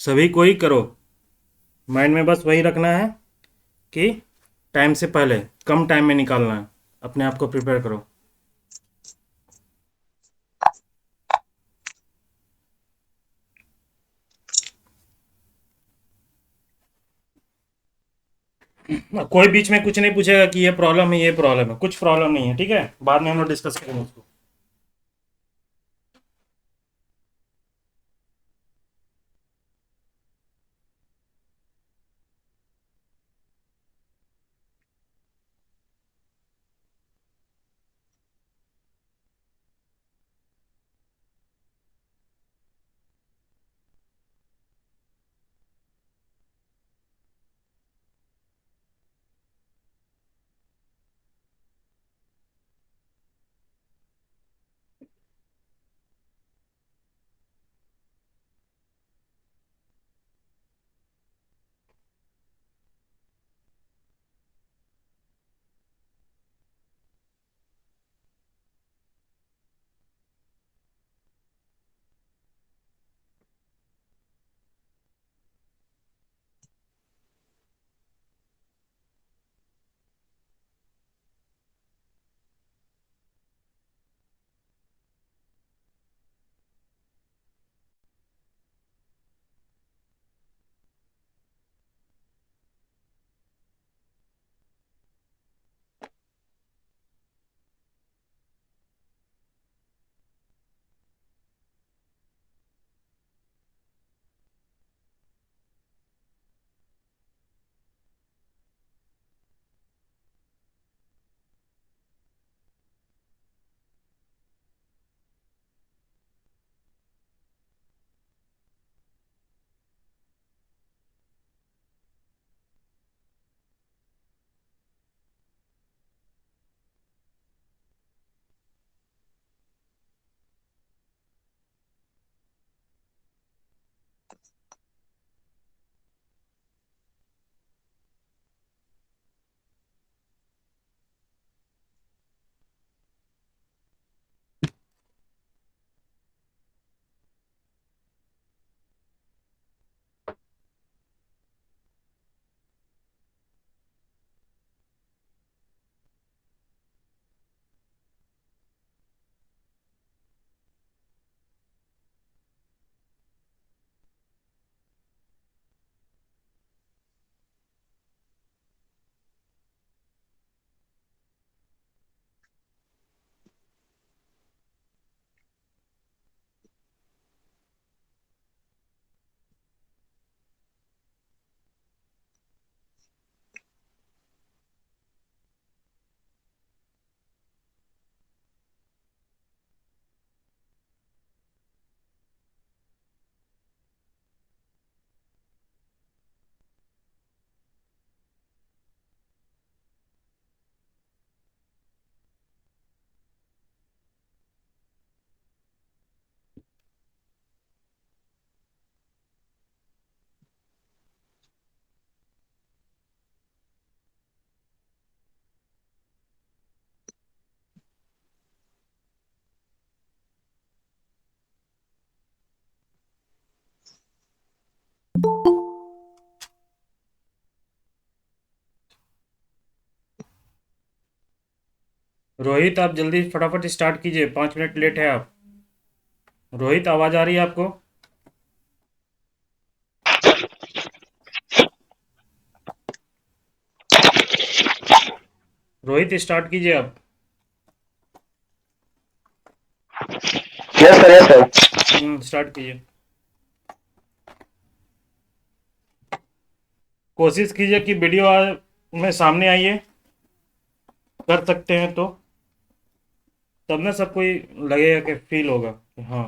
सभी को ही करो। माइंड में बस वही रखना है कि टाइम से पहले कम टाइम में निकालना है। अपने आप को प्रिपेयर करो। कोई बीच में कुछ नहीं पूछेगा कि ये प्रॉब्लम है, ये प्रॉब्लम है। कुछ प्रॉब्लम नहीं है, ठीक है। बाद में हम लोग डिस्कस करेंगे उसको। रोहित, आप जल्दी फटाफट स्टार्ट कीजिए, 5 मिनट लेट है आप। रोहित, आवाज़ आ रही है आपको? रोहित, स्टार्ट कीजिए आप। Yes sir, yes sir. Start कीजिए। कोशिश कीजिए कि वीडियो में सामने आइए। कर सकते हैं तो तब ना सबको ही लगेगा कि फील होगा कि हाँ।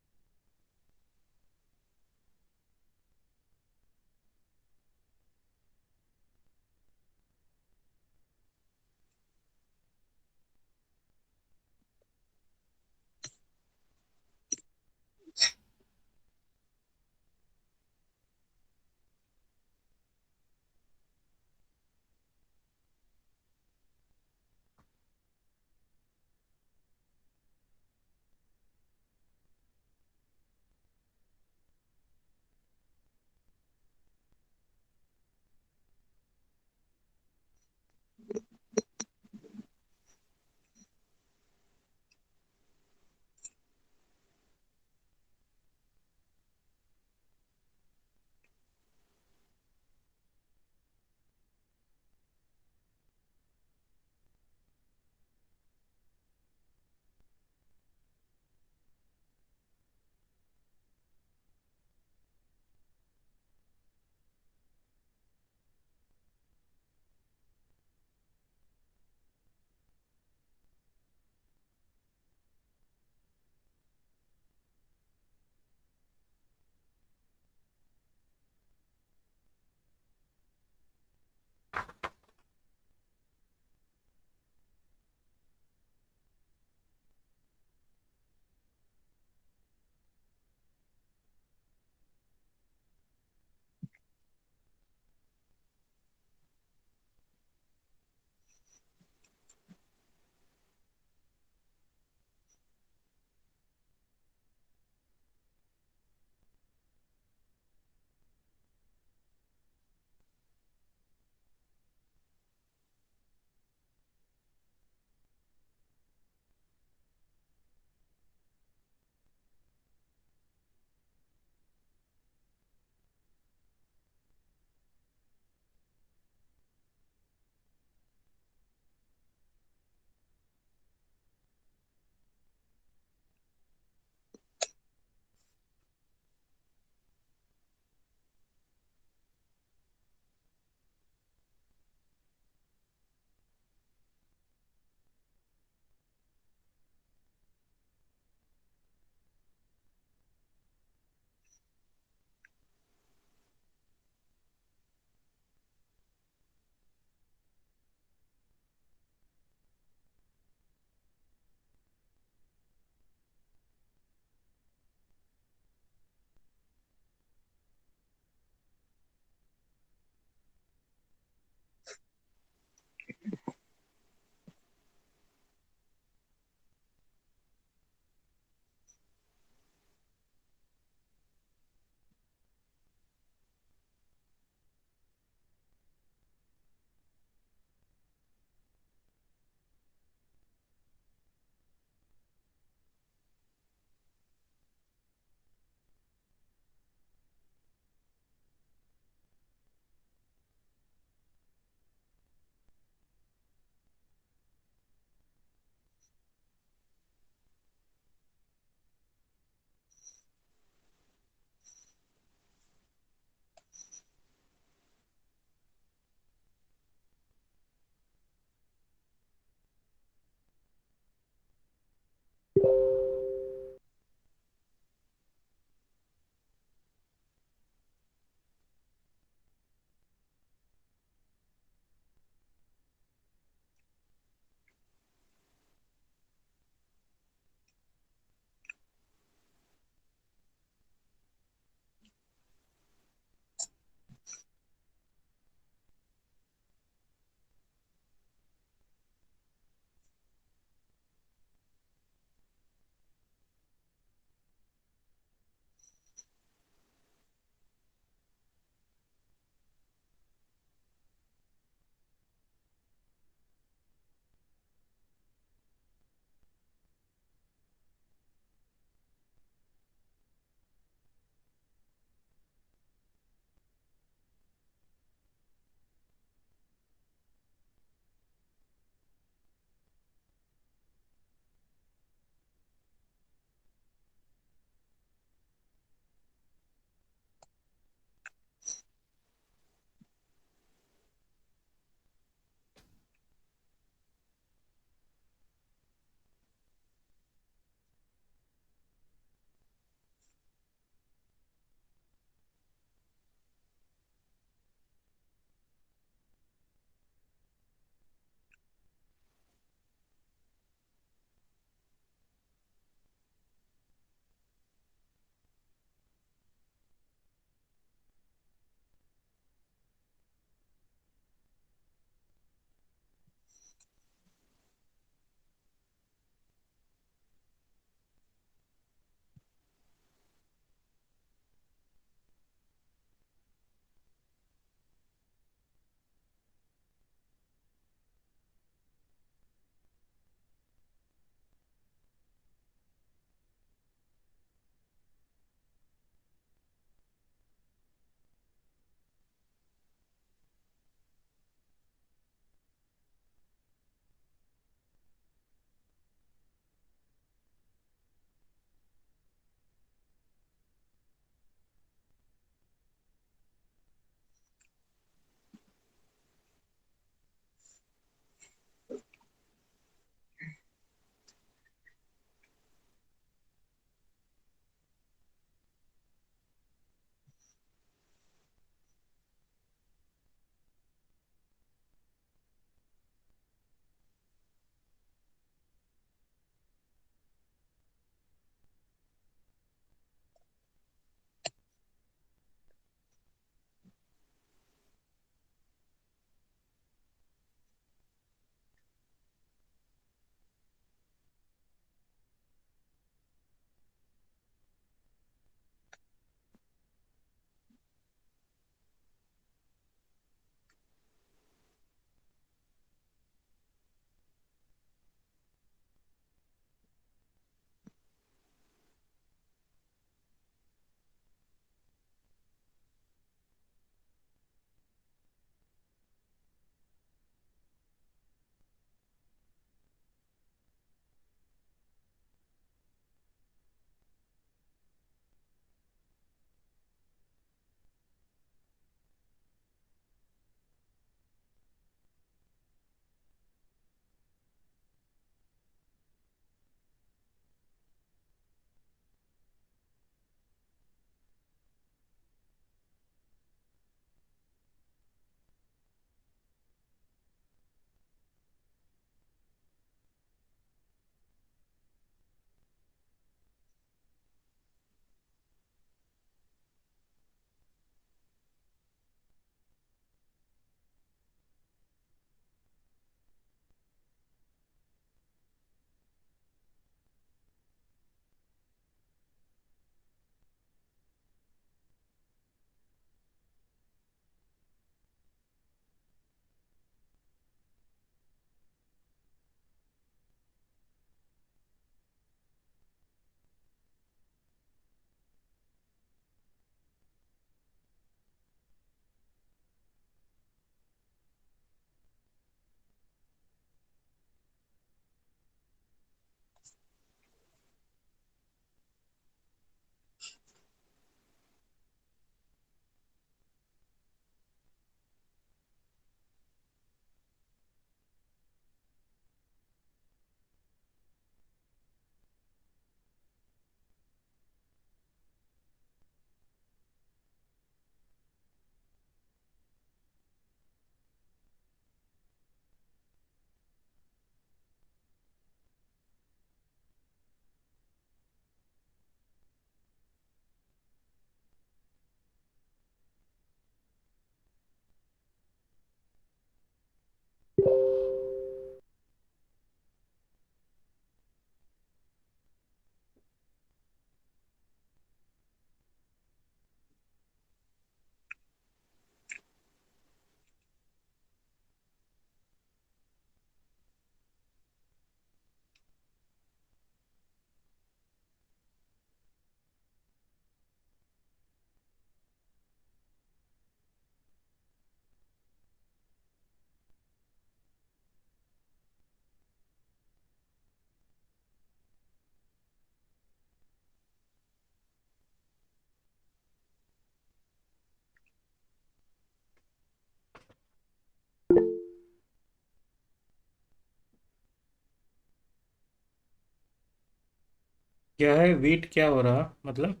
क्या है वीट, क्या हो रहा मतलब?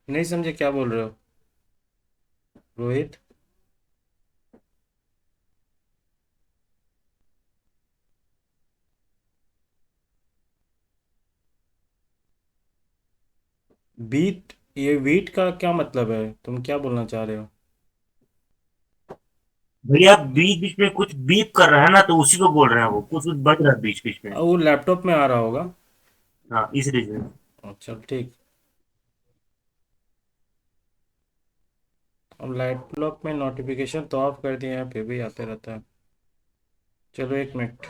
नहीं समझे, क्या बोल रहे हो रोहित? बीट, ये वीट का क्या मतलब है, तुम क्या बोलना चाह रहे हो? भैया बीच बीच में कुछ बीप कर रहा है ना, तो उसी को बोल रहे हैं, वो कुछ कुछ बज रहा है बीच बीच में। वो लैपटॉप में आ रहा होगा। हाँ, इस रीजन। अच्छा ठीक। अब लैपटॉप में नोटिफिकेशन तो ऑफ कर दिए हैं, फिर भी आते रहता है। चलो 1 मिनट।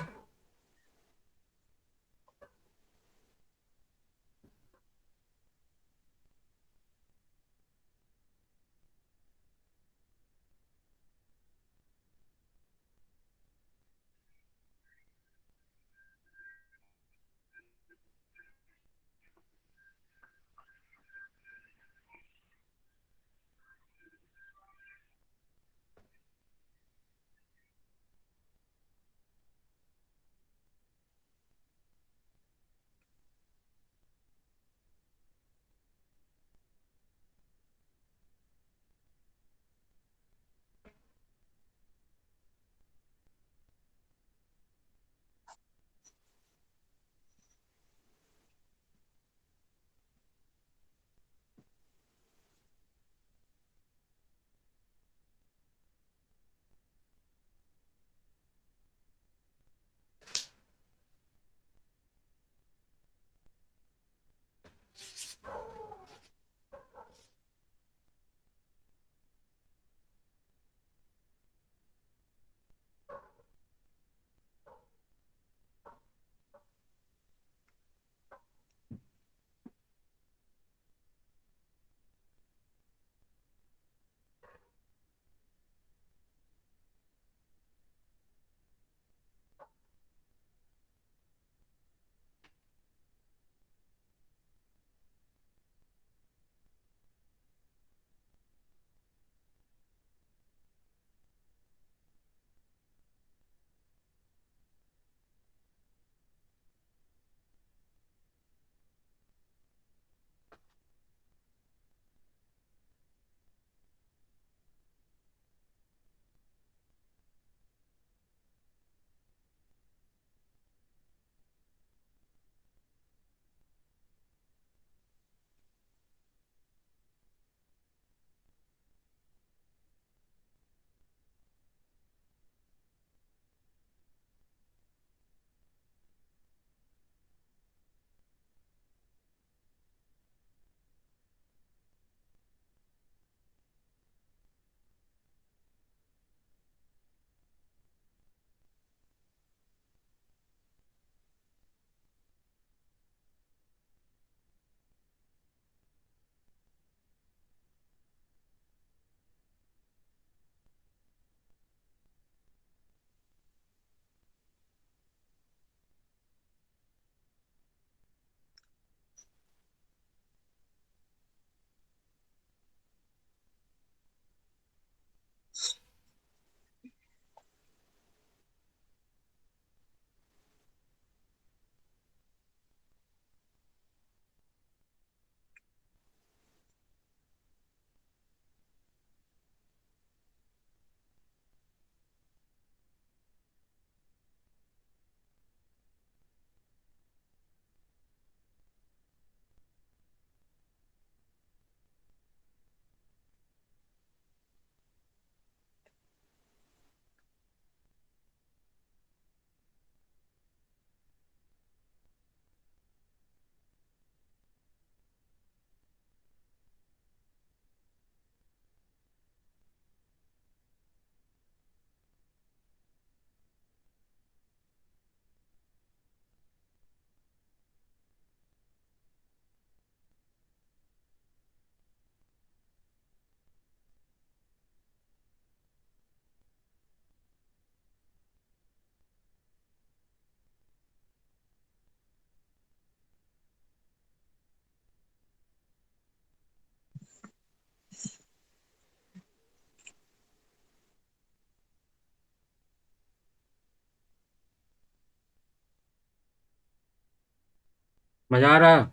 मजा आ रहा?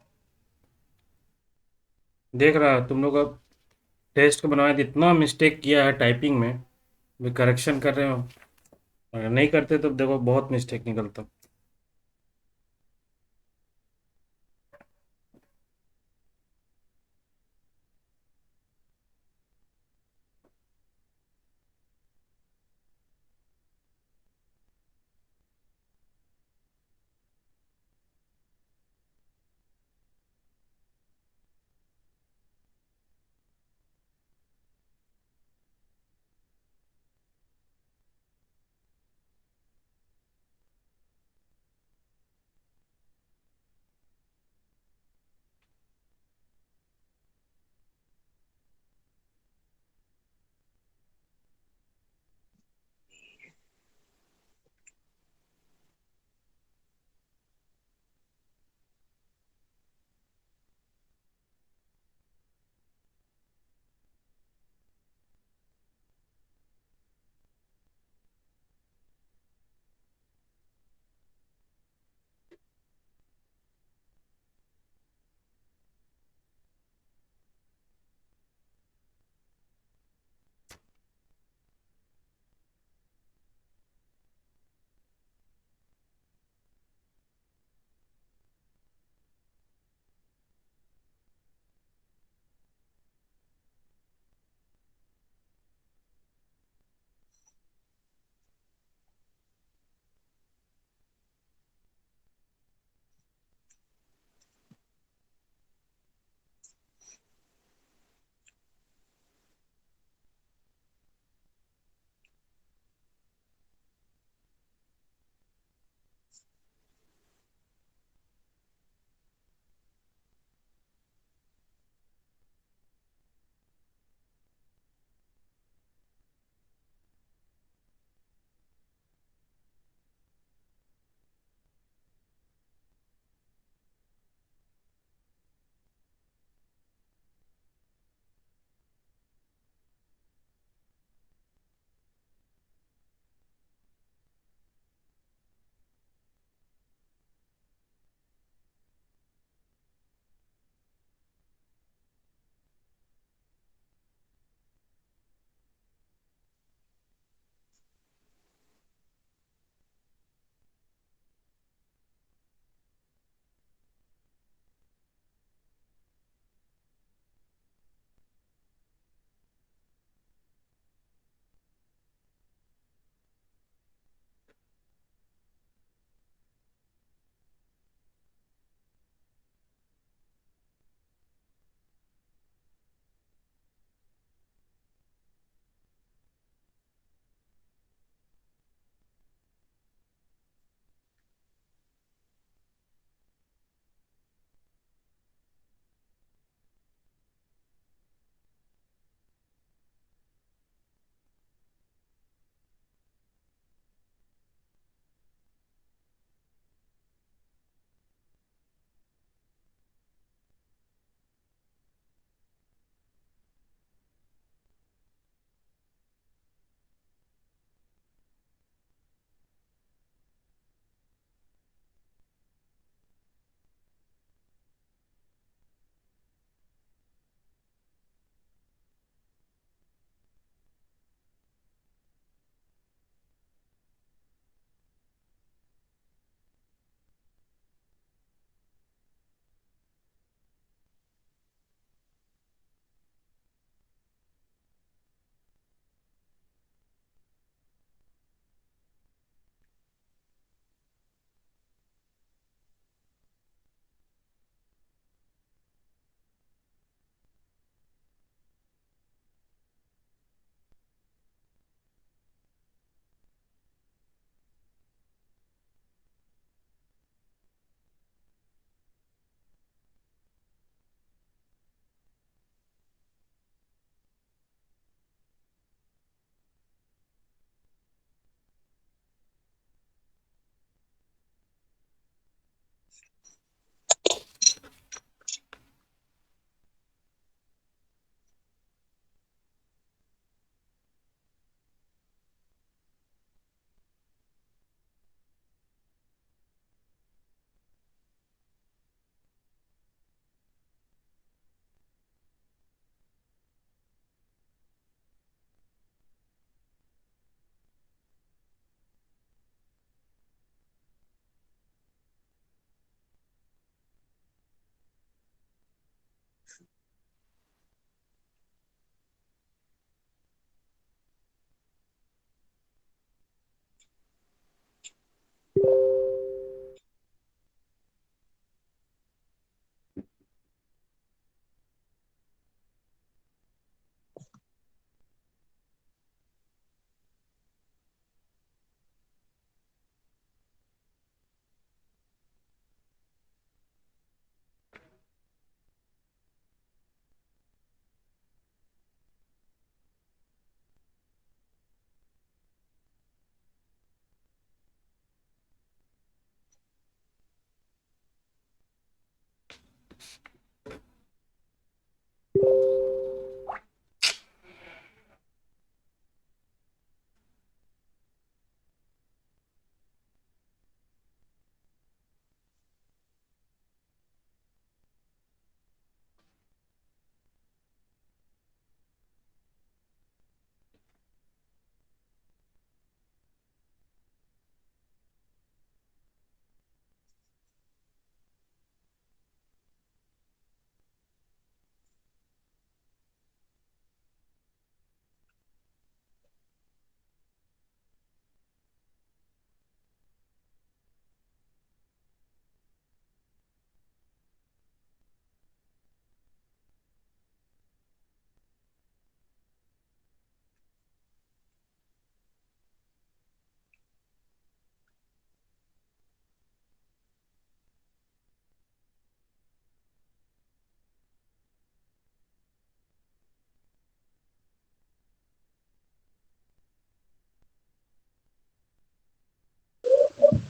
देख रहा तुम लोग अब टेस्ट को बनवाए तो इतना मिस्टेक किया है टाइपिंग में, भी करेक्शन कर रहे हो। अगर नहीं करते तो देखो बहुत मिस्टेक निकलता।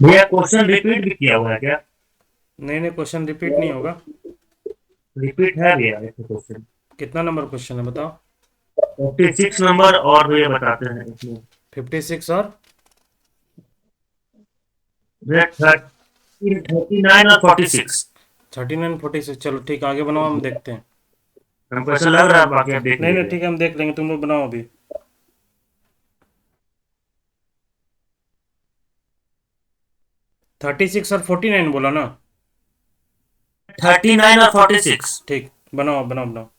भैया क्वेश्चन रिपीट भी किया हुआ है क्या? नहीं नहीं, क्वेश्चन रिपीट नहीं होगा। रिपीट है भैया ऐसे क्वेश्चन। कितना नंबर क्वेश्चन है बताओ। 46 नंबर और भैया बताते हैं इसमें। 56 और भैया 39 और 46। 39 46, चलो ठीक, आगे बनाओ, हम देखते हैं। हमको ऐसा लग रहा है, बाकी आप देख नहीं नहीं लीजिएगा। ठीक है, हम देख लेंगे, तुम लोग बनाओ अभी। 36 और 49 बोला ना। 39 और 46। ठीक, बनाओ बनाओ बनाओ।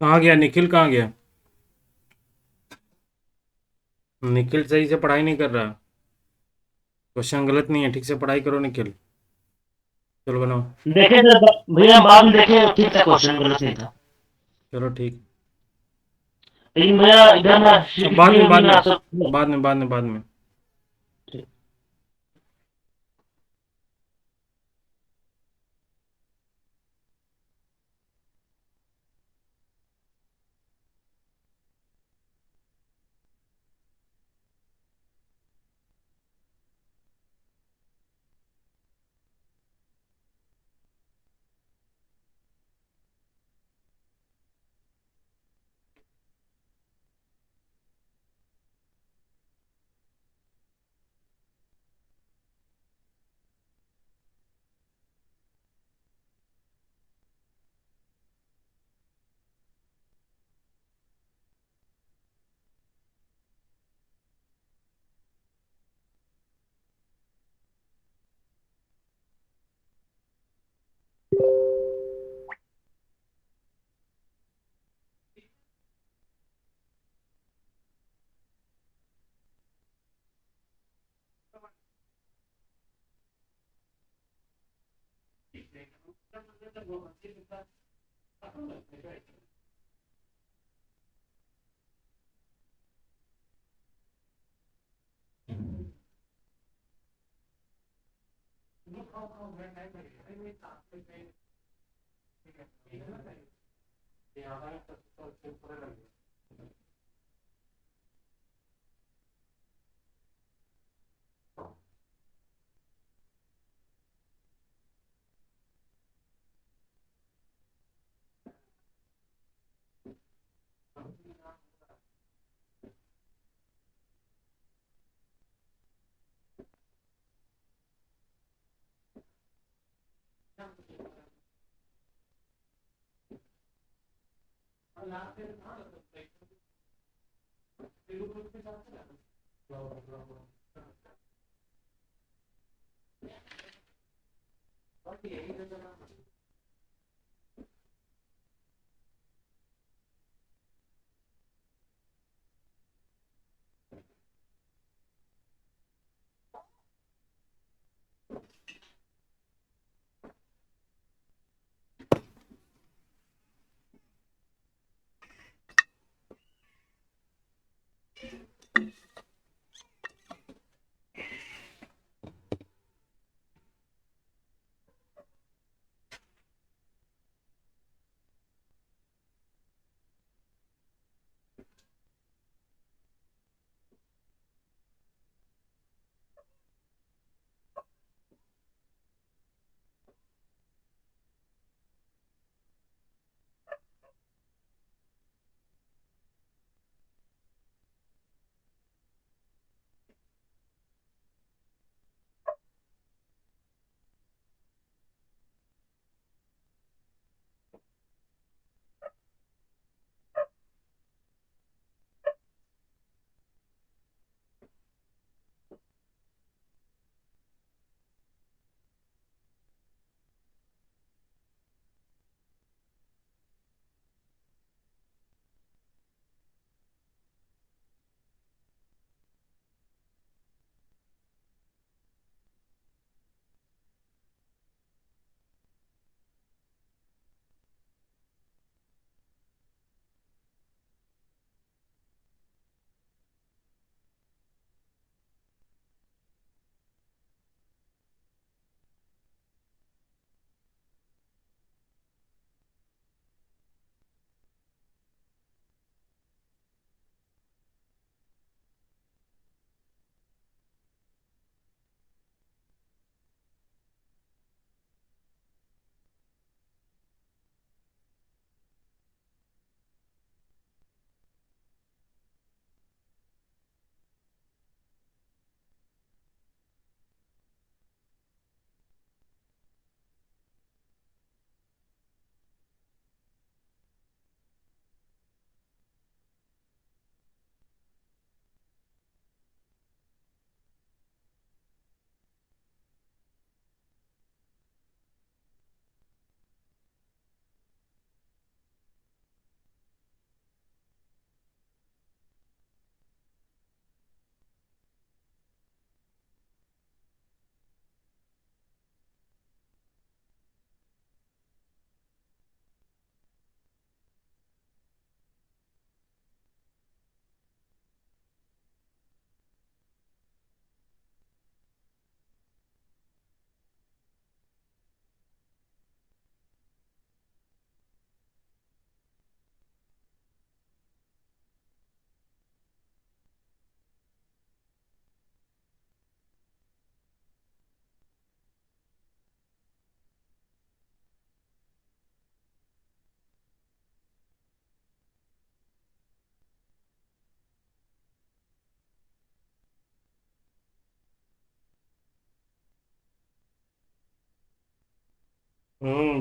कहाँ गया निखिल, कहाँ गया? निखिल सही से पढ़ाई नहीं कर रहा। क्वेश्चन गलत नहीं है, ठीक से पढ़ाई करो निखिल। चलो बनाओ। देखे थे भैया, बाद में देखे, ठीक था, क्वेश्चन गलत नहीं था। चलो ठीक। लेकिन भैया इधर ना अब शीट बाद में में, भी बाद ना में, सब। बाद में, बाद में, बाद में।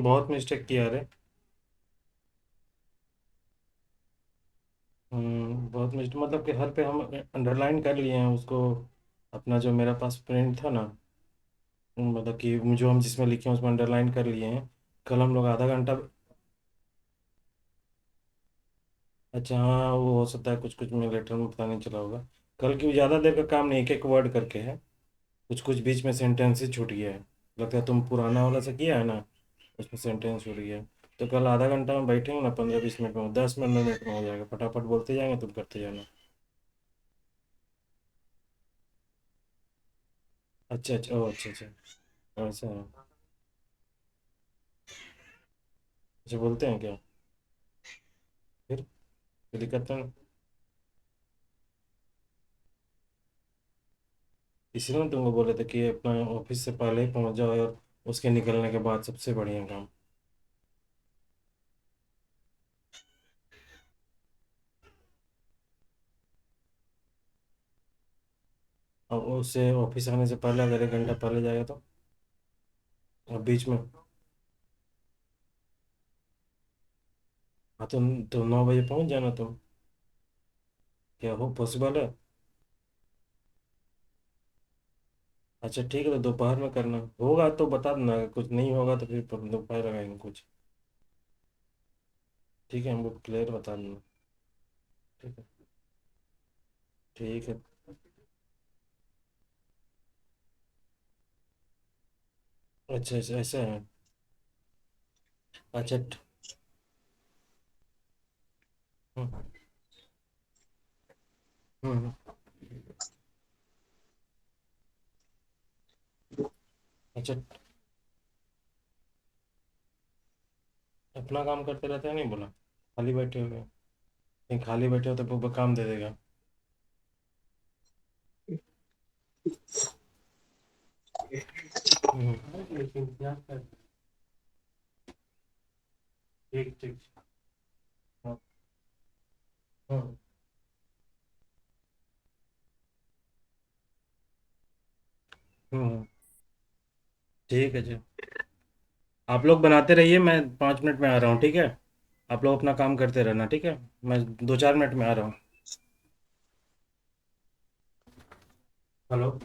बहुत मिस्टेक किया रे। बहुत मिस्टेक, मतलब कि हर पे हम अंडरलाइन कर लिए हैं उसको। अपना जो मेरा पास प्रिंट था ना, मतलब कि जो हम जिसमें लिखे हैं उसमें अंडरलाइन कर लिए हैं। कल हम लोग आधा घंटा। अच्छा हाँ, वो हो सकता है कुछ कुछ में लेटर में पता नहीं चला होगा। कल की ज़्यादा देर का काम नहीं, एक एक वर्ड करके है। कुछ कुछ बीच में सेंटेंस ही छूट गया है। लगता है तुम पुराना वाला से किया है ना, उसमें सेंटेंस छूट गया है। तो कल आधा घंटा में बैठेंगे ना, 15-20 मिनट में, 10 मिनट में हो जाएगा, फटाफट बोलते जाएंगे, तुम करते जाना। अच्छा अच्छा, ओ अच्छा अच्छा। ऐसा है। अच्छा, बोलते हैं क्या? फिर कोई दिक्कत नहीं। इसलिए मैं तुमको बोले थे कि अपना ऑफिस से पहले ही पहुंच जाओ, और उसके निकलने के बाद सबसे बढ़िया काम। और उससे ऑफिस आने से पहले अगर 1 घंटा पहले जाएगा और बीच में। हाँ तो 9 बजे पहुंच जाना तुम। क्या हो पॉसिबल है? अच्छा ठीक है, तो दोपहर में करना होगा तो बता देना, अगर कुछ नहीं होगा तो फिर दोपहर लगाएंगे कुछ। ठीक है, हमको क्लियर बता देना। ठीक है। ठीक है। अच्छा अच्छा, ऐसा है। अच्छा हम्म हम्म, अच्छा। अपना काम करते रहते हैं, नहीं बोला खाली बैठे हो गए? नहीं, खाली बैठे हो तो वो काम दे देगा। लेकिन क्या कर। ठीक ठीक। हाँ हाँ। हम्म, ठीक है जी। आप लोग बनाते रहिए, मैं 5 मिनट में आ रहा हूँ, ठीक है? आप लोग अपना काम करते रहना, ठीक है? मैं 2-4 मिनट में आ रहा हूँ। हेलो।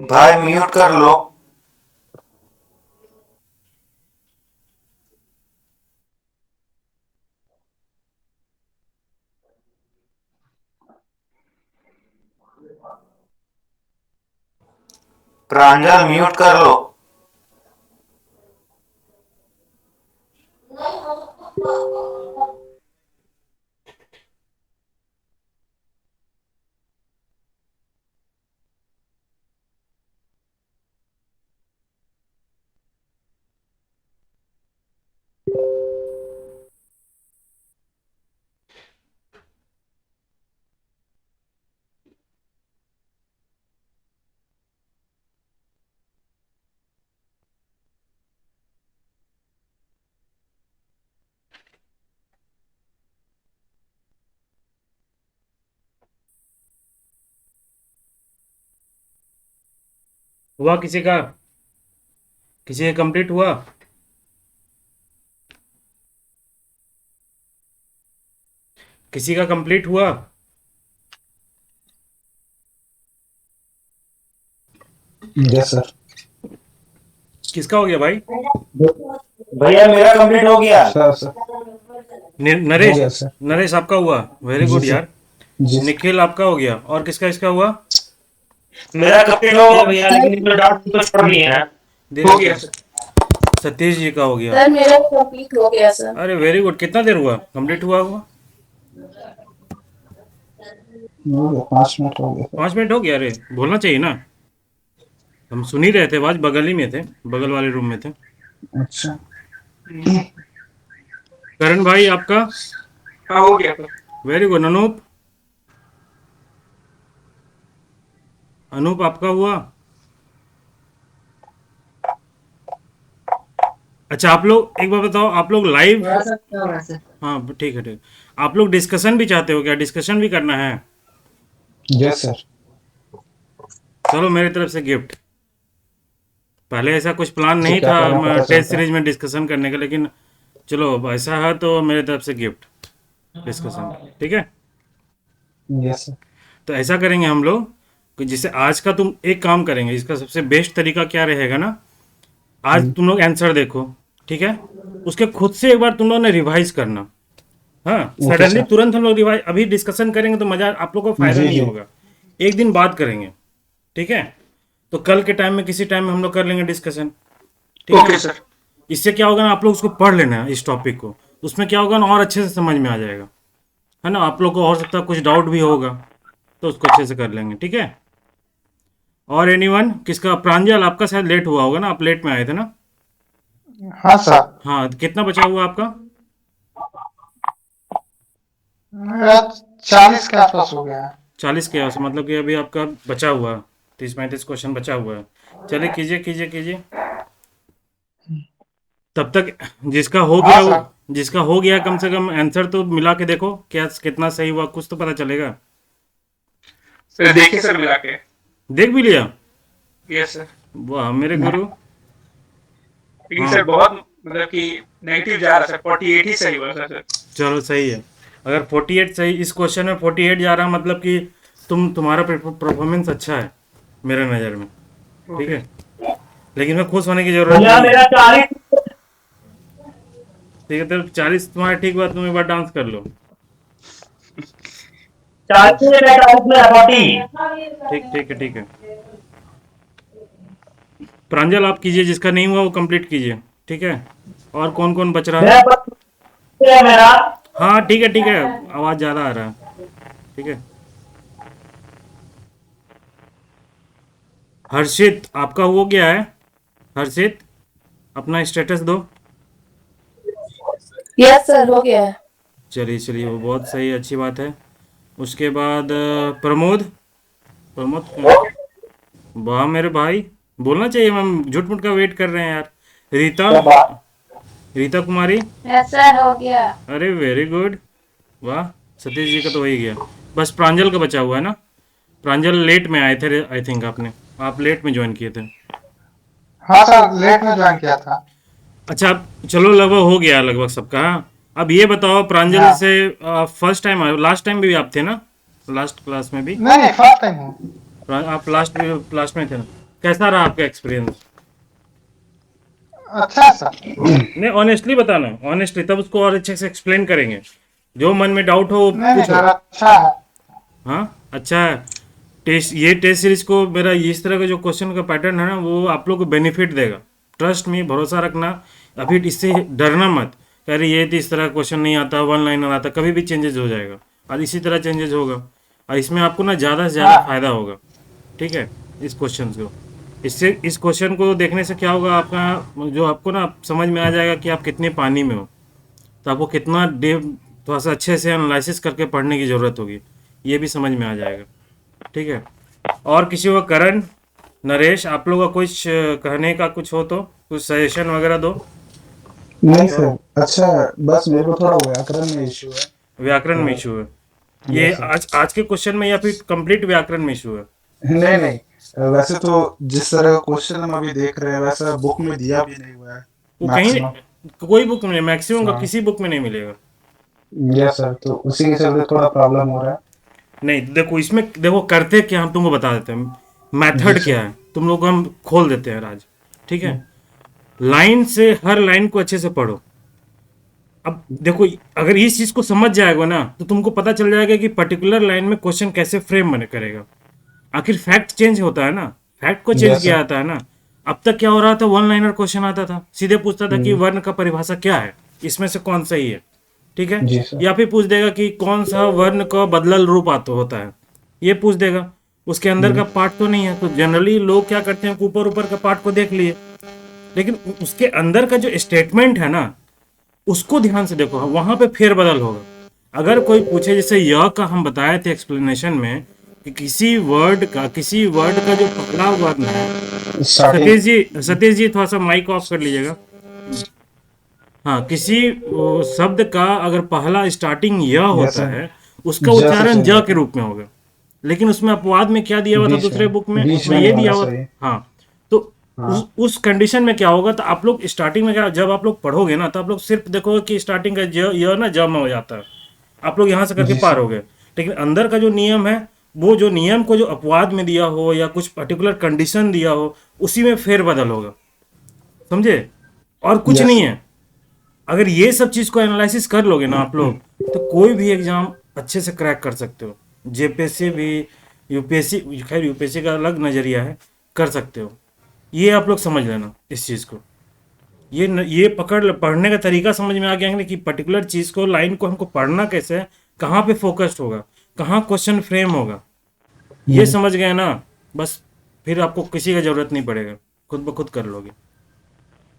भाई म्यूट कर लो। प्रांजल म्यूट कर लो। हुआ किसी का कंप्लीट हुआ? किसी का कंप्लीट हुआ? Yes sir. किसका हो गया भाई? भैया मेरा कंप्लीट हो गया। सर सर हो नरेश। गया सर। नरेश आपका हुआ, वेरी जी गुड सर। यार। जी सर। निखिल आपका हो गया, और किसका इसका हुआ? मेरा कंप्लीट हो गया भैया, लेकिन इसमें डाउट तो छोड़ दिए हैं। हो गया सर। सतीश जी का हो गया। सर मेरा कंप्लीट हो गया सर। अरे वेरी गुड। कितना देर हुआ कंप्लीट हुआ? हो गया, 5 मिनट हो गया 5 मिनट हो गया? अरे बोलना चाहिए ना, हम सुन ही रहे थे, आवाज बगल ही में थे, बगल वाले रूम में थे। सर। अच्छा। करण भाई आपका? हाँ हो गया सर। Very good. अनूप आपका हुआ? अच्छा, आप लोग एक बार बताओ, आप लोग लाइव? हाँ ठीक है, ठीक। आप लोग डिस्कशन भी चाहते हो क्या? डिस्कशन भी करना है? Yes sir. चलो मेरी तरफ से गिफ्ट। पहले ऐसा कुछ प्लान तो नहीं क्या करना था पड़ता टेस्ट सर? सीरीज में डिस्कशन करने का, लेकिन चलो अब ऐसा है तो मेरी तरफ से गिफ्ट डिस्कशन, ठीक है? Yes sir. तो ऐसा करेंगे हम लोग कि जिससे आज का तुम एक काम करेंगे, इसका सबसे बेस्ट तरीका क्या रहेगा ना, आज तुम लोग आंसर देखो, ठीक है? उसके खुद से एक बार तुम लोगों ने रिवाइज करना। हाँ, ओके सडनली सर। तुरंत हम लोग रिवाइज अभी डिस्कशन करेंगे तो मजा आप लोग को फायदा जी नहीं जी। होगा। एक दिन बाद करेंगे, ठीक है? तो कल के टाइम में किसी टाइम में हम लोग कर लेंगे डिस्कशन, ठीक ओके है? सर। इससे क्या होगा ना, आप लोग उसको पढ़ लेना है इस टॉपिक को, उसमें क्या होगा ना, और अच्छे से समझ में आ जाएगा, है ना? आप लोग को हो सकता है कुछ डाउट भी होगा, तो उसको अच्छे से कर लेंगे, ठीक है? और एनीवन किसका? प्रांजल आपका शायद लेट हुआ होगा ना, आप लेट में आए थे ना? हाँ सर। हाँ, कितना बचा हुआ आपका? मेरा 40 के आसपास हो गया है। 40 के आस, मतलब कि अभी आपका बचा हुआ 30-35 क्वेश्चन बचा हुआ है। चलिए कीजिए कीजिए कीजिए, तब तक जिसका हो हाँ गया सर। वो, जिसका हो गया कम से कम आंसर तो मिला के देखो, क्या कितना सही हुआ, कुछ तो पता चलेगा। सर देखिए सर मिला के। देख भी लिया? Yes sir. वाह मेरे गुरु। लेकिन हाँ सर बहुत मतलब कि नेगेटिव जा रहा है सर, 48 ही सही हुआ सर। चलो सही है। अगर 48 सही, इस क्वेश्चन में 48 जा रहा, मतलब कि तुम्हारा परफॉर्मेंस अच्छा है मेरे नज़र में, ठीक है? लेकिन मैं खुश होने की जरूरत भैया नहीं है, मेरा 40। ठीक है? तो 40 तुम्हारा ठीक हुआ, तुम एक बार डांस कर लो। 40 में 40 में 40। ठीक ठीक है, ठीक है। प्रांजल आप कीजिए, जिसका नहीं हुआ वो कंप्लीट कीजिए, ठीक है? और कौन कौन बच रहा मेरा है? 40 है मेरा। हाँ ठीक है, ठीक है, आवाज़ ज़्यादा आ रहा है, ठीक है? हर्षित आपका हो गया है? हर्षित अपना स्टेटस दो। यस सर हो गया है। चलिए चलिए, वो बहुत सही, अच्छी बात है। उसके बाद प्रमोद। प्रमोद कहाँ? वाह मेरे भाई, बोलना चाहिए मैम, झूठ मूठ का वेट कर रहे हैं यार। रीता, क्या बात। रीता कुमारी। यस सर, हो गया। अरे वेरी गुड, वाह। सतीश जी का तो वही गया, बस प्रांजल का बचा हुआ है ना। प्रांजल लेट में आए थे आई थिंक, आप लेट में ज्वाइन किए थे। हाँ सर, लेट में ज्वाइन किया था। अच्छा, अब चलो लगभग हो गया लगभग सबका, हाँ। अब ये बताओ प्रांजल हाँ। से फर्स्ट टाइम आए, लास्ट टाइम भी आप थे ना, लास्ट क्लास में भी। नहीं नहीं, फर्स्ट टाइम हूँ। आप लास्ट में थे ना। कैसा रहा आपका एक्सपीरियंस? अच्छा है सर। नहीं, ऑनेस्टली बताना, ऑनेस्टली, तब उसको और अच्छे से एक्सप्लेन करेंगे। जो मन में डाउट हो वो नहीं नहीं पूछो। सर, अच्छा है। हाँ, अच्छा है। टेस्ट सीरीज को मेरा इस तरह का जो क्वेश्चन का पैटर्न है ना, वो आप लोग को बेनिफिट देगा। ट्रस्ट में भरोसा रखना। अभी इससे डरना मत। कह रही ये तो इस तरह क्वेश्चन नहीं आता, वन लाइनर आता, कभी भी चेंजेस हो जाएगा। और इसी तरह चेंजेस होगा, और इसमें आपको ना ज़्यादा से ज़्यादा हाँ फायदा होगा। ठीक है, इस क्वेश्चन को, इससे इस क्वेश्चन को देखने से क्या होगा, आपका जो आपको ना समझ में आ जाएगा कि आप कितने पानी में हो। तो आपको कितना डे थोड़ा सा अच्छे से एनालिसिस करके पढ़ने की ज़रूरत होगी, ये भी समझ में आ जाएगा। ठीक है, और किसी को, करण, नरेश, आप लोगों का कुछ कहने का कुछ हो तो कुछ सजेशन वगैरह दो। नहीं सर, अच्छा है, बस मेरे को थोड़ा व्याकरण में इशू है। व्याकरण में इशू है ये यस सर। आज के क्वेश्चन में, या फिर कंप्लीट व्याकरण में इशू है? नहीं नहीं, वैसे तो जिस तरह का क्वेश्चन हम अभी देख रहे हैं वैसा बुक में दिया भी नहीं हुआ है वो कहीं, मैक्सिमम। कोई बुक में नहीं, मैक्सिमम का हाँ। किसी बुक में नहीं मिलेगा। यस सर, तो उसी के चलते थोड़ा प्रॉब्लम हो रहा है। नहीं देखो, इसमें देखो करते क्या, हम तुमको बता देते हैं जी मेथड सर। क्या है, तुम लोग को हम खोल देते हैं आज। ठीक है, लाइन से हर लाइन को अच्छे से पढ़ो। अब देखो, अगर इस चीज को समझ जाएगा ना, तो तुमको पता चल जाएगा कि पर्टिकुलर लाइन में क्वेश्चन कैसे फ्रेम बने करेगा। आखिर फैक्ट चेंज होता है ना, फैक्ट को चेंज यस किया सर। जाता है ना। अब तक क्या हो रहा था, वन लाइनर क्वेश्चन आता था, सीधे पूछता था कि वर्ण का परिभाषा क्या है, इसमें से कौन सही है। ठीक है, जी सर। या फिर पूछ देगा कि कौन सा वर्ण का बदलल रूप आता होता है, ये पूछ देगा। उसके अंदर का पार्ट तो नहीं है, तो जनरली लोग क्या करते हैं, ऊपर ऊपर का पार्ट को देख लिए, लेकिन उसके अंदर का जो स्टेटमेंट है ना, उसको ध्यान से देखो, वहां पे फेरबदल होगा। अगर कोई पूछे, जैसे यह का हम बताए थे एक्सप्लेनेशन में, कि किसी वर्ड का जो पहला वर्ण है। स्टार्टिंग। सतीश जी थोड़ा सा माइक ऑफ कर लीजिएगा। हाँ, किसी शब्द का अगर पहला स्टार्टिंग य यस होता सर। है, उसका ज से उच्चारण चेंज ज होता के है। रूप में होगा। लेकिन उसमें अपवाद में क्या दिया हुआ था, दूसरे बुक में, बीच उसमें में ये नहीं दिया होना हुआ। चाहिए। हाँ, तो हाँ। उस कंडीशन में क्या होगा, तो आप लोग स्टार्टिंग में क्या, जब आप लोग पढ़ोगे ना, तो आप लोग सिर्फ देखोगे कि स्टार्टिंग का य ना ज में हो जाता है, आप लोग यहाँ से करके जी पार सर। हो गए। लेकिन अंदर का जो नियम है, वो जो नियम को जो अपवाद में दिया हो या कुछ पर्टिकुलर कंडीशन दिया हो, उसी में फेरबदल होगा। समझे? और कुछ यस नहीं सर। है। अगर ये सब चीज को एनालिसिस कर लोगे ना आप लोग, तो कोई भी एग्जाम अच्छे से क्रैक कर सकते हो। जेपीएससी भी, यूपीएससी, खैर यूपीएससी का अलग नजरिया है, कर सकते हो। ये आप लोग समझ लेना इस चीज को। ये पढ़ने का तरीका समझ में आ गया है कि पर्टिकुलर चीज को, लाइन को हमको पढ़ना कैसे है, कहाँ पे फोकस्ड होगा, कहाँ क्वेश्चन फ्रेम होगा, ये समझ गए ना, बस फिर आपको किसी का जरूरत नहीं पड़ेगा, खुद ब खुद कर लोगे।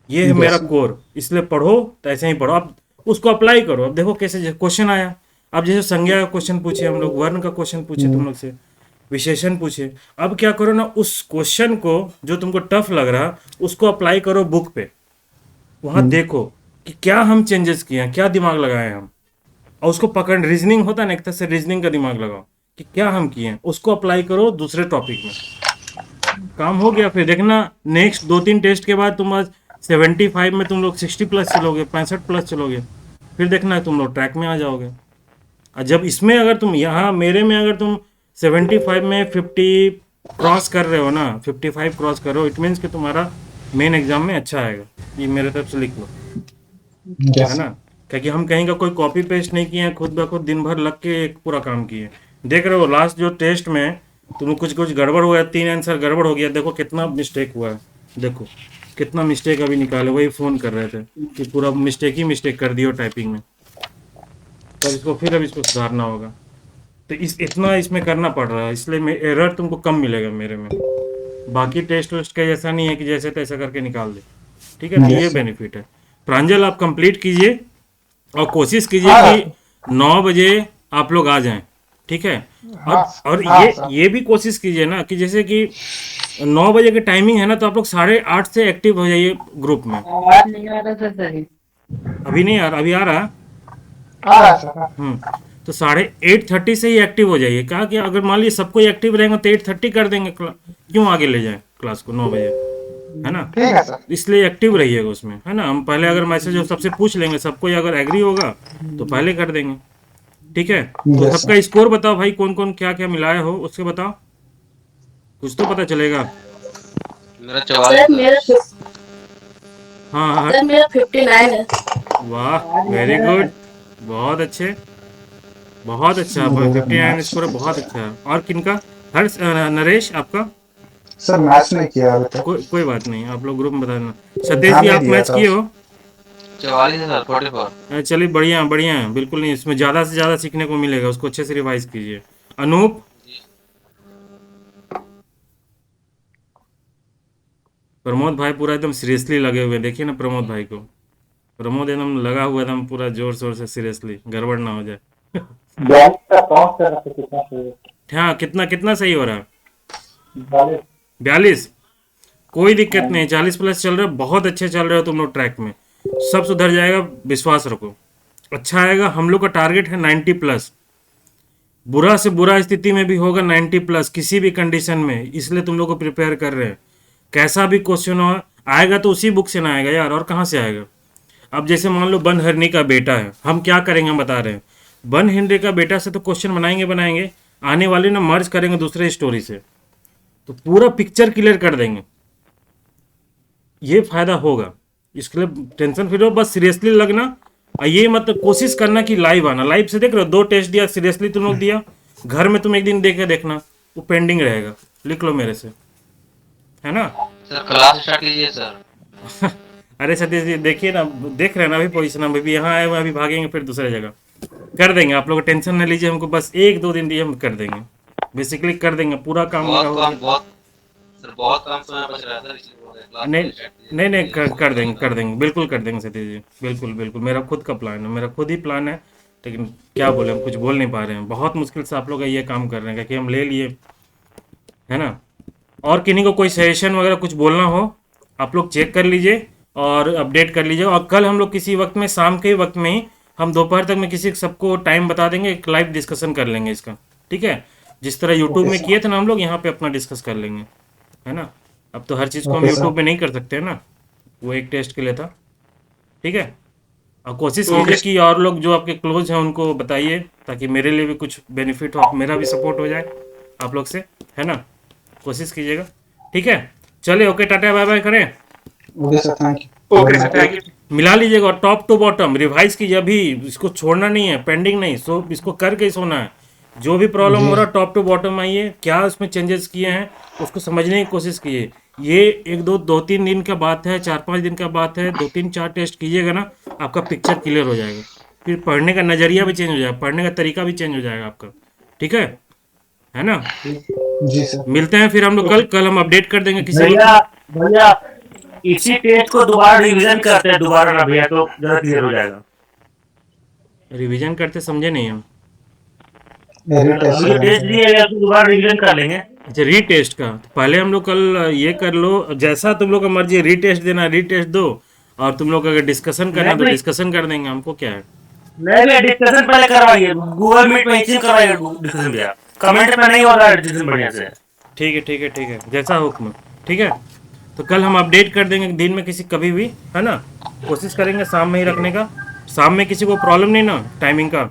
ये है मेरा यस सर। कोर, इसलिए पढ़ो तो ऐसे ही पढ़ो। अब उसको अप्लाई करो। अब देखो कैसे क्वेश्चन आया। अब जैसे संज्ञा का क्वेश्चन पूछे हम लोग, वर्ण का क्वेश्चन पूछे तुम लोग से, विशेषण पूछे। अब क्या करो ना, उस क्वेश्चन को जो तुमको टफ लग रहा, उसको अप्लाई करो बुक पे। वहां देखो कि क्या हम चेंजेस किए हैं, क्या दिमाग लगाए हैं हम, और उसको पकड़, रीजनिंग होता है ना, एक तरह से रीजनिंग का दिमाग लगाओ कि क्या हम किए हैं, उसको अप्लाई करो दूसरे टॉपिक में। काम हो गया। फिर देखना नेक्स्ट 2-3 टेस्ट के बाद तुम आज 75 में तुम लोग 60 प्लस चलोगे, 65 प्लस चलोगे, फिर देखना तुम लोग ट्रैक में आ जाओगे। और जब इसमें अगर तुम यहाँ मेरे में अगर तुम 75 में 50 क्रॉस कर रहे हो ना, 55 क्रॉस कर रहे हो, इट मीन्स कि तुम्हारा मेन एग्जाम में अच्छा आएगा। ये मेरे तरफ से लिख लो, है यस। ना। क्योंकि हम कहीं का कोई कॉपी पेस्ट नहीं किए हैं, खुद ब खुद दिन भर लग के एक पूरा काम किए। देख रहे हो लास्ट जो टेस्ट में तुम कुछ कुछ गड़बड़ हो गया, 3 आंसर गड़बड़ हो गया, देखो कितना मिस्टेक हुआ है। देखो कितना मिस्टेक अभी निकाले, वही फोन कर रहे थे कि पूरा मिस्टेक ही मिस्टेक कर दियो टाइपिंग में। तब इसको फिर अब इसको सुधारना होगा। तो इतना इसमें करना पड़ रहा है, इसलिए एरर तुमको कम मिलेगा मेरे में। बाकी टेस्ट वेस्ट का जैसा नहीं है कि जैसे तैसा करके निकाल दे। ठीक है, तो ये यस सर। बेनिफिट है। प्रांजल आप कंप्लीट कीजिए, और कोशिश कीजिए हाँ कि 9 बजे आप लोग आ जाएं। ठीक है। हाँ और हाँ सर। ये भी कोशिश कीजिए ना कि जैसे कि 9 बजे की टाइमिंग है ना, तो आप लोग 8:30 से एक्टिव हो जाइए ग्रुप में। आवाज नहीं आ रहा था सही। अभी नहीं आ रहा, अभी आ रहा है। आ रहा है सर, हाँ। तो 8:30 से ही एक्टिव हो जाइए। कहा कि अगर मान लीजिए सबको एक्टिव रहेंगे तो 8:30 कर देंगे, क्यों आगे ले जाएं क्लास को 9 बजे, है ना। ठीक है सर। इसलिए एक्टिव रहिएगा उसमें, है ना। हम पहले अगर मैसेज सबसे पूछ लेंगे, सबको अगर एग्री होगा तो पहले कर देंगे, ठीक है। तो Yes, सबका स्कोर बताओ भाई, कौन कौन क्या क्या मिलाया हो उसके बताओ, कुछ तो पता चलेगा। मेरा सर 44 मेरा हाँ हाँ। सर मेरा 59 है। वाह, वेरी गुड, बहुत अच्छे, बहुत अच्छा। 59 स्कोर बहुत अच्छा है। और किनका? हर्ष, नरेश आपका? सर मैच नहीं किया अभी तक। कोई बात नहीं, आप लोग ग्रुप में बताना। सतीश ध्यान जी नहीं आप दिया मैच था। किए हो? 44 है सर, 44। चलिए बढ़िया बढ़िया है, बिल्कुल नहीं, इसमें ज़्यादा से ज़्यादा सीखने को मिलेगा, उसको अच्छे से रिवाइज कीजिए। अनूप? प्रमोद भाई पूरा एकदम सीरियसली लगे हुए हैं, देखिए ना प्रमोद भाई को। प्रमोद एकदम लगा हुआ, एकदम पूरा जोर शोर से सीरियसली, गड़बड़ ना हो जाए। हाँ, कितना कितना सही हो रहा है? 42? कोई दिक्कत नहीं, 40+ चल रहे हो, बहुत अच्छे चल रहे हो तुम लोग ट्रैक में, सब सुधर जाएगा, विश्वास रखो, अच्छा आएगा। हम लोग का टारगेट है 90+। बुरा से बुरा स्थिति में भी होगा 90+, किसी भी कंडीशन में, इसलिए तुम लोग को प्रिपेयर कर रहे हैं। कैसा भी क्वेश्चन हो आएगा तो उसी बुक से ना आएगा यार, और कहाँ से आएगा। अब जैसे मान लो बन हरनी का बेटा है, हम क्या करेंगे हम बता रहे हैं। बन हिंडे का बेटा से तो क्वेश्चन बनाएंगे, आने वाले ना मर्ज करेंगे दूसरे स्टोरी से, तो पूरा पिक्चर क्लियर कर देंगे, ये फायदा होगा। इसके लिए टेंशन फ्री रहो, बस सीरियसली लगना। और ये मतलब कोशिश करना कि लाइव आना, लाइव से देख रहे हो 2 टेस्ट दिया, सीरियसली तुम लोग दिया, घर में तुम एक दिन देख के देखना, वो पेंडिंग रहेगा, लिख लो मेरे से, है ना। सर क्लास स्टार्ट कीजिए सर। अरे सतीश जी देखिए ना, देख रहे हैं ना अभी पोजीशन, हम अभी यहाँ आए हुए, अभी भागेंगे फिर दूसरे जगह, कर देंगे। आप लोग टेंशन न लीजिए, हमको बस 1-2 दिन दिए, हम कर देंगे, बेसिकली कर देंगे, पूरा काम लगा बहुत हुआ कम, बहुत सर बहुत कम समय बच रहा है सर, इसलिए बोल रहे हैं क्लास नहीं स्टार्ट कीजिए। नहीं नहीं, कर देंगे, बिल्कुल कर देंगे सतीश जी, बिल्कुल बिल्कुल। मेरा खुद का प्लान है, मेरा खुद ही प्लान है, लेकिन क्या बोले, हम कुछ बोल नहीं पा रहे हैं, बहुत मुश्किल से आप लोग ये काम कर रहे हैं, क्योंकि हम ले लिए, है ना। और किन्हीं को कोई सजेशन वगैरह कुछ बोलना हो, आप लोग चेक कर लीजिए और अपडेट कर लीजिए। और कल हम लोग किसी वक्त में, शाम के वक्त में ही, हम दोपहर तक में किसी सबको टाइम बता देंगे, एक लाइव डिस्कशन कर लेंगे इसका, ठीक है। जिस तरह यूट्यूब में किए थे ना हम लोग, यहाँ पे अपना डिस्कस कर लेंगे, है ना। अब तो हर चीज़ को हम यूट्यूब में नहीं कर सकते हैं ना, वो एक टेस्ट के लिए था, ठीक है। और कोशिश कीजिए कि और लोग जो आपके क्लोज हैं उनको बताइए, ताकि मेरे लिए भी कुछ बेनिफिट हो, मेरा भी सपोर्ट हो जाए आप लोग से, है ना। कोशिश कीजिएगा, ठीक है। चलिए, ओके, टाटा बाय बाय करें। Okay sir, thank you. Okay sir, thank you. मिला लीजिएगा, और टॉप टू बॉटम रिवाइज कीजिए, अभी इसको छोड़ना नहीं है, पेंडिंग नहीं, इसको करके ही सोना है। जो भी प्रॉब्लम हो रहा है टॉप टू बॉटम आइए, क्या उसमें चेंजेस किए हैं उसको समझने की कोशिश कीजिए। ये 1-2-3 दिन का बात है, 4-5 दिन का बात है, 2-3-4 टेस्ट कीजिएगा ना, आपका पिक्चर क्लियर हो जाएगा, फिर पढ़ने का नज़रिया भी चेंज हो जाएगा, पढ़ने का तरीका भी चेंज हो जाएगा आपका, ठीक है ना। जी सर। मिलते हैं फिर हम लोग कल हम अपडेट कर देंगे किसी भैया भैया, इसी टेस्ट को दोबारा रिवीजन करते हैं दोबारा ना भैया, तो जरा क्लियर हो जाएगा। रिवीजन करते, समझे नहीं हम। अभी जो टेस्ट दिए गए उसको दोबारा रिवीजन कर लेंगे। अच्छा, रीटेस्ट का तो पहले हम लोग कल ये कर लो, जैसा तुम लोग का मर्जी, रीटेस्ट देना रीटेस्ट दो, और तुम लोग अगर डिस्कशन करना तो नहीं। डिस्कशन कर देंगे, हमको क्या है। नहीं भैया, डिस्कशन पहले करवाइए, गूगल मीट में इसी करवाइए डिस्कशन भैया, कमेंट में नहीं हो रहा है डिस्कशन बढ़िया से। ठीक है ठीक है ठीक है, जैसा हुक्म, ठीक है। तो कल हम अपडेट कर देंगे दिन में किसी कभी भी, है ना। कोशिश करेंगे शाम में ही रखने का। शाम में किसी को प्रॉब्लम नहीं ना टाइमिंग का?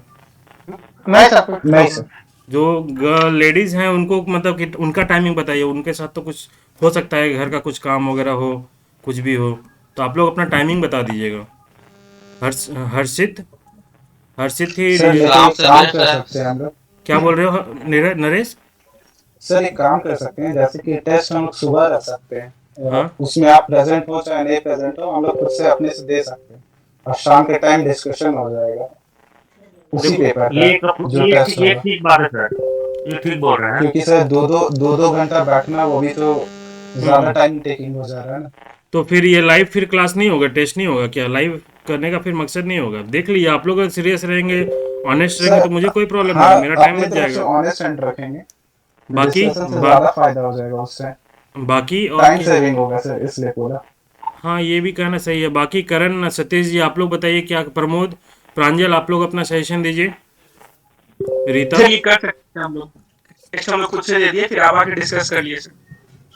नहीं सर, नहीं सर। जो लेडीज़ हैं उनको मतलब कि उनका टाइमिंग बताइए, उनके साथ तो कुछ हो सकता है, घर का कुछ काम वगैरह हो, कुछ भी हो, तो आप लोग अपना टाइमिंग बता दीजिएगा। हर्षित हर्षित ही सर लेकिन काम एक से काम बेस्ट कर है। सकते हैं हम लोग। क्या बोल रहे हो नरेश? सर एक काम कर सकते हैं, जैसे कि टेस्ट हम लोग सुबह रख सकते हैं, हाँ। उसमें आप प्रेजेंट हो चाहे नहीं प्रेजेंट हो, हम लोग खुद से अपने से दे सकते हैं, और शाम के टाइम डिस्कशन हो जाएगा उसी पेपर ये का जो टेस्ट ये होगा। ठीक बात है सर, ये ठीक बोल रहे हैं। क्योंकि सर दो घंटा बैठना वो भी तो ज्यादा टाइम टेकिंग हो जा रहा है ना। तो फिर ये लाइव फिर क्लास नहीं होगा, टेस्ट नहीं होगा क्या? लाइव करने का फिर मकसद नहीं होगा। देख लीजिए, आप लोग अगर सीरियस रहेंगे ऑनेस्ट रहेंगे तो मुझे कोई प्रॉब्लम नहीं हाँ है, मेरा टाइम अपनी बच तरफ से जाएगा। ऑनेस्ट एंड रखेंगे, बाकी डिस्कशन से बा, ज्यादा फायदा हो जाएगा उससे, बाकी और टाइम क्या? सेविंग होगा सर इसलिए पूरा। हाँ ये भी कहना सही है। बाकी करण, सतीश जी आप लोग बताइए क्या, प्रमोद, प्रांजल आप लोग अपना सजेशन दीजिए, रीता। सर ये कर सकते हैं हम लोग, टेस्ट हम लोग खुद से दे दिए, फिर आप आके डिस्कस कर लिए सर,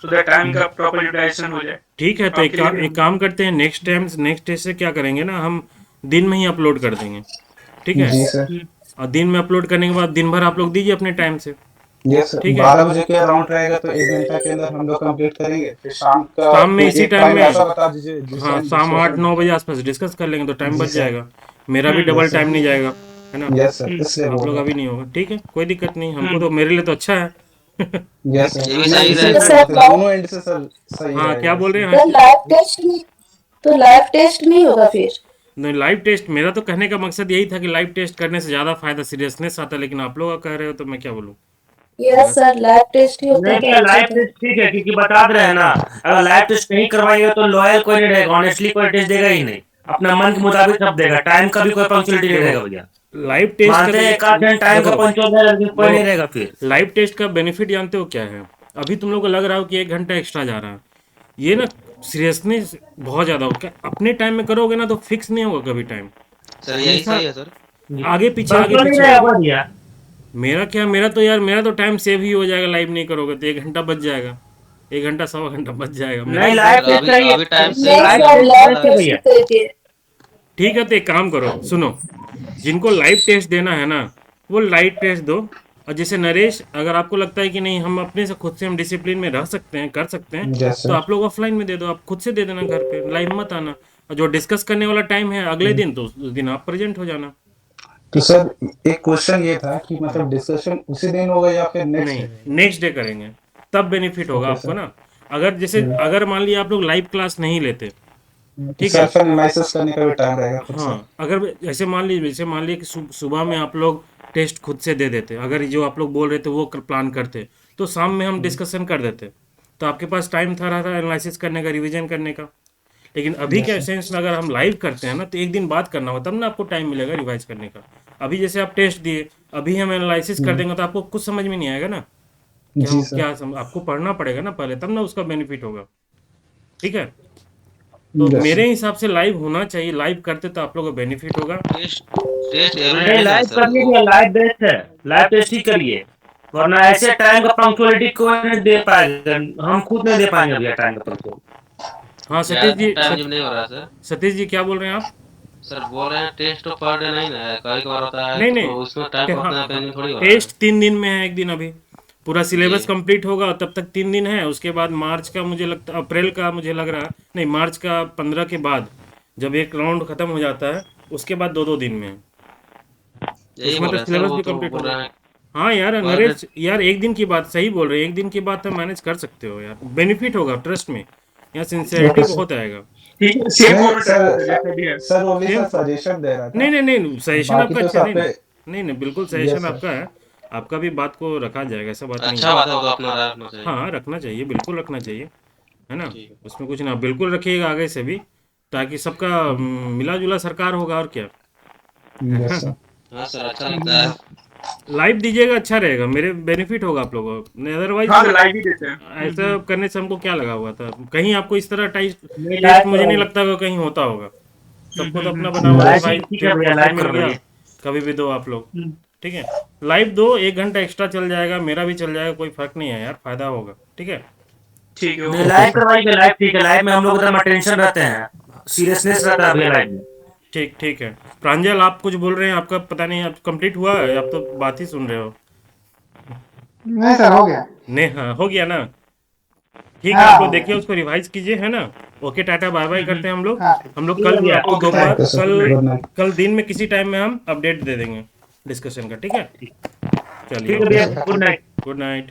सो दैट टाइम का प्रॉपर यूटिलाइजेशन हो जाए ठीक है, तो आपके लिए भी। एक काम करते हैं, नेक्स्ट टेस्ट से क्या करेंगे ना, हम दिन में ही अपलोड कर देंगे, ठीक है? जी सर। और दिन में अपलोड करने के बाद दिन भर आप लोग दीजिए अपने टाइम से, यस सर, ठीक है? 12 बजे के अराउंड रहेगा तो 1 घंटा के अंदर हम लोग कंप्लीट करेंगे, फिर शाम का शाम में कोई इसी एक टाइम टाइम ऐसा में, बता दीजिए जिस हाँ टाइम शाम डिस्कशन। 8-9 बजे आसपास डिस्कस कर लेंगे तो टाइम जी बच सर। जाएगा, मेरा भी डबल यस टाइम सर। नहीं जाएगा, है ना? यस सर, इसलिए आप बोल लोग रहा अभी नहीं होगा, ठीक है, कोई दिक्कत नहीं, हमको तो, मेरे लिए तो अच्छा है। हूँ। यस सर, ये भी नहीं सही इसीलिए रहेगा। बोलते हैं, दोनों एंड से सर सही हाँ क्या रहेगा बोल रहे इसलिए। हैं? सर लाइव टेस्ट नहीं, तो लाइव टेस्ट नहीं होगा फिर? नहीं, लाइव टेस्ट, मेरा तो कहने का मकसद यही था कि लाइव टेस्ट करने से ज़्यादा फायदा सीरियसनेस आता है, लेकिन आप लोग कह रहे हो तो मैं क्या बोलूँ। यस सर, लाइव टेस्ट ही होता नहीं तो क्या, अच्छा लाइव था। टेस्ट ठीक है, क्योंकि बता रहे हैं ना, अगर लाइव टेस्ट नहीं करवाएंगे तो लॉयल कोई नहीं रहेगा, ऑनेस्टली कोई टेस्ट देगा ही नहीं, अपना मन के मुताबिक सब देगा, टाइम का भी कोई पंक्चुअलिटी नहीं रहेगा भैया। लाइव टेस्ट मानते हैं एक आध दिन टाइम का पंक्चुअल है, लेकिन कोई नहीं रहेगा फिर। लाइव टेस्ट का बेनिफिट जानते हो क्या है? अभी तुम लोग को लग रहा हो कि 1 घंटा एक्स्ट्रा जा रहा है, ये ना सीरियसनेस बहुत ज़्यादा हो, क्या अपने टाइम में करोगे ना तो फिक्स नहीं होगा कभी टाइम, सर यही सही है सर। आगे पीछे पंक्चुअल नहीं रहेगा भैया। मेरा क्या, मेरा तो टाइम सेव ही हो जाएगा, लाइव नहीं करोगे तो 1 घंटा बच जाएगा, 1 घंटा 1.25 घंटा बच जाएगा मेरा। नहीं लाइव टेस्ट अभी चाहिए, अभी टाइम से नहीं live sir, live test test भैया। ही करिए। ठीक है, तो एक काम करो, सुनो, जिनको लाइव टेस्ट देना है ना वो लाइव टेस्ट दो, और जैसे नरेश, अगर आपको लगता है कि नहीं हम अपने से खुद से हम डिसिप्लिन में रह सकते हैं, कर सकते हैं, यस तो सर। आप लोग ऑफलाइन में दे दो, आप खुद से दे देना घर पे, लाइव मत आना, और जो डिस्कस करने वाला टाइम है अगले दिन, तो उस दिन आप प्रेजेंट हो जाना। तो सर एक क्वेश्चन ये था कि मतलब डिस्कशन उसी दिन होगा या फिर नेक्स्ट नहीं, डे? नेक्स्ट डे करेंगे, तब बेनिफिट होगा ओके आपको सर। ना। अगर जैसे, अगर मान लिया आप लोग लाइव क्लास नहीं लेते, ठीक है, सेल्फ एनालिसिस करने का भी टाइम रहेगा खुद से। हाँ, अगर जैसे मान लीजिए कि सुबह में आप लोग टेस्ट खुद से दे देते, अगर जो आप लोग बोल रहे थे वो प्लान करते, तो शाम में हम डिस्कशन कर देते, तो आपके पास टाइम था रहा था एनालिसिस करने का, रिवीजन करने का। लेकिन अभी के सेंस में अगर हम लाइव करते हैं ना तो एक दिन बाद करना होगा, तब ना आपको टाइम मिलेगा रिवाइज करने का। अभी जैसे आप टेस्ट दिए, अभी हम एनालिसिस कर देंगे तो आपको कुछ समझ में नहीं आएगा ना, कि जी हम सर। क्या आपको पढ़ना पड़ेगा ना पहले, तब ना उसका बेनिफिट होगा, ठीक है? तो यस मेरे हिसाब से लाइव होना चाहिए, लाइव करते तो आप लोगों को बेनिफिट होगा। टेस्ट टेस्ट एवरी नहीं डे है लाइव सर कर वो। लीजिए, लाइव बेस्ट है, लाइव टेस्ट ही करिए, वरना ऐसे टाइम का पंक्चुअलिटी कोई नहीं दे पाएगा, हम खुद नहीं दे पाएंगे भैया टाइम का पंक्चुअल। हाँ ज्यादा टाइम जिम नहीं हो रहा सर। सतीश जी क्या बोल रहे हैं आप? सर बोल रहे हैं टेस्ट तो पर डे नहीं ना है, कभी कभार होता है नहीं तो नहीं, उसमें टाइम हाँ, उतना पेंडिंग थोड़ी हो रहा है। टेस्ट 3 दिन में है, एक दिन अभी पूरा सिलेबस जी। कंप्लीट होगा तब तक 3 दिन है, उसके बाद मार्च का मुझे लगता, अप्रैल का मुझे लग रहा है, नहीं मार्च का 15 के बाद जब एक राउंड खत्म हो जाता है उसके बाद 2-2 दिन में है, यही उसमें बोल तो रहे हैं सर, सिलेबस वो भी तो कंप्लीट बोल होगा। रहे हैं हाँ यार पर नरेश, यार एक दिन की बात सही बोल रहे हैं, एक दिन की बात तो मैनेज कर सकते हो यार, बेनिफिट होगा, ट्रस्ट में, यहाँ सिंसियरिटी ओके सर। बहुत आएगा। ठीक है, सेम नहीं फॉर्मेट सर, रखते हैं जैसे भी है। Sir only same, sir suggestion दे रहा था। नहीं नहीं नहीं, सजेशन बाकी आपका तो अच्छा, सब नहीं पे नहीं नहीं नहीं, बिल्कुल यस सजेशन सर। आपका है, आपका भी बात को रखा जाएगा, ऐसा बात नहीं अच्छा है। बात है, वो तो अपना राय रखना चाहिए। हाँ रखना चाहिए, बिल्कुल रखना चाहिए, है ना, ठीक है। उसमें कुछ ना, बिल्कुल रखिएगा आगे से भी, ताकि सबका मिला जुला सरकार होगा, और क्या। Yes sir. हाँ सर अच्छा लगता है। लाइव दीजिएगा, अच्छा रहेगा, मेरे बेनिफिट होगा आप लोगों को, नहीं अदरवाइज हाँ लाइव ही देते हैं। ऐसा करने से हमको क्या लगा हुआ था, कहीं आपको इस तरह नहीं टेस्ट लाइव मुझे नहीं करवाइए, लगता होगा कहीं होता होगा, सबको तो अपना बना हुआ है लाइव भाई, ठीक है भैया, लाइव मिल गया, करवाइए। कभी भी दो आप लोग, ठीक है, लाइव दो, 1 घंटा एक्स्ट्रा चल जाएगा, मेरा भी चल जाएगा, कोई फर्क नहीं है यार, फायदा होगा, ठीक है। ठीक है नहीं ओके। लाइव करवाइए, लाइव ठीक है, लाइव में हम लोग एकदम टेंशन रहते हैं, सीरियसनेस रहता है भैया लाइव में। ठीक ठीक है, प्रांजल आप कुछ बोल रहे हैं, आपका पता नहीं, आप कंप्लीट हुआ है, आप तो बात ही सुन रहे हो। नहीं सर, हो गया। नहीं, हाँ हो गया ना, ठीक है, हाँ, आप लोग हो देखिए गया। उसको रिवाइज कीजिए, है ना। ओके, टाटा बाय बाय करते हैं हम लोग, हाँ, कल भैया, आपको ओके, दोपहर, थैंक यू सर, कल गुड नाइट। कल दिन में किसी टाइम में हम अपडेट दे देंगे डिस्कशन का, ठीक है, ठीक चलिए, है भैया, गुड नाइट। Good night.